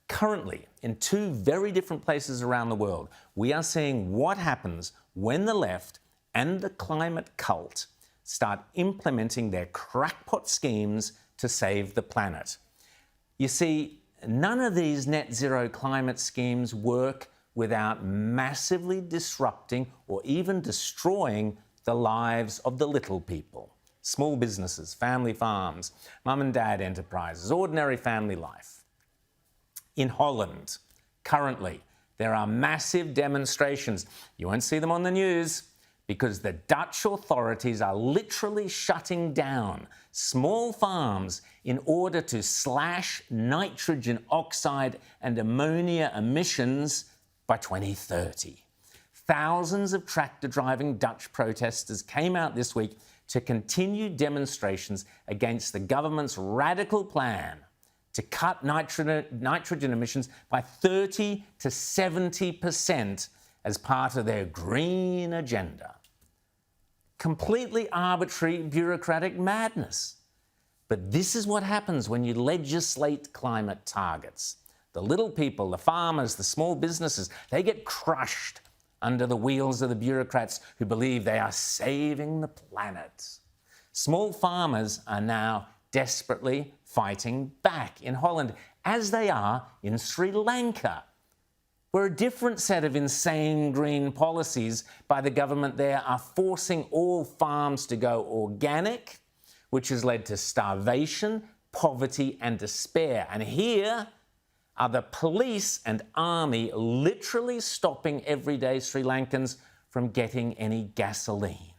Currently, in two very different places around the world, we are seeing what happens when the left and the climate cult start implementing their crackpot schemes to save the planet. You see, none of these net zero climate schemes work without massively disrupting or even destroying the lives of the little people. Small businesses, family farms, mum and dad enterprises, ordinary family life. In Holland, currently, there are massive demonstrations. You won't see them on the news because the Dutch authorities are literally shutting down small farms in order to slash nitrogen oxide and ammonia emissions by 2030. Thousands of tractor-driving Dutch protesters came out this week to continue demonstrations against the government's radical plan to cut nitrogen emissions by 30 to 70% as part of their green agenda. Completely arbitrary bureaucratic madness. But this is what happens when you legislate climate targets. The little people, the farmers, the small businesses, they get crushed under the wheels of the bureaucrats who believe they are saving the planet. Small farmers are now desperately fighting back in Holland, as they are in Sri Lanka, where a different set of insane green policies by the government there are forcing all farms to go organic, which has led to starvation, poverty and despair. And here are the police and army literally stopping everyday Sri Lankans from getting any gasoline.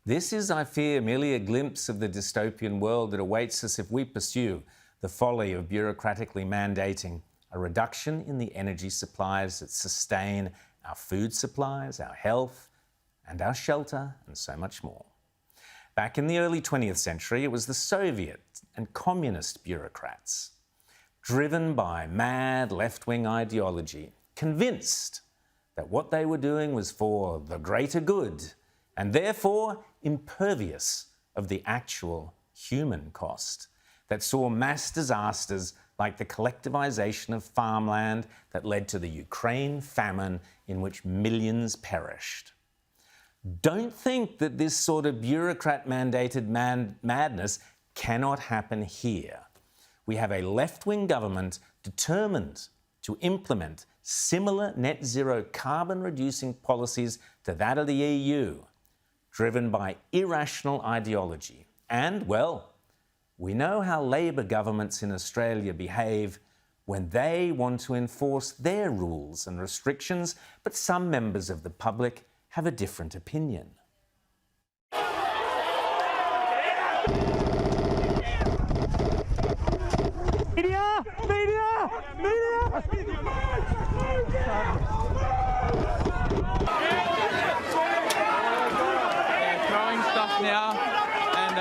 This is, I fear, merely a glimpse of the dystopian world that awaits us if we pursue the folly of bureaucratically mandating a reduction in the energy supplies that sustain our food supplies, our health, and our shelter, and so much more. Back in the early 20th century, it was the Soviet and communist bureaucrats, driven by mad left-wing ideology, convinced that what they were doing was for the greater good, and therefore impervious of the actual human cost, that saw mass disasters like the collectivization of farmland that led to the Ukraine famine in which millions perished. Don't think that this sort of bureaucrat-mandated madness cannot happen here. We have a left-wing government determined to implement similar net zero carbon-reducing policies to that of the EU, driven by irrational ideology. And, well, we know how Labor governments in Australia behave when they want to enforce their rules and restrictions, but some members of the public have a different opinion. Media! Media! Media! Now, and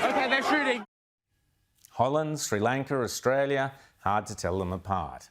okay, they're shooting. Holland, Sri Lanka, Australia, hard to tell them apart.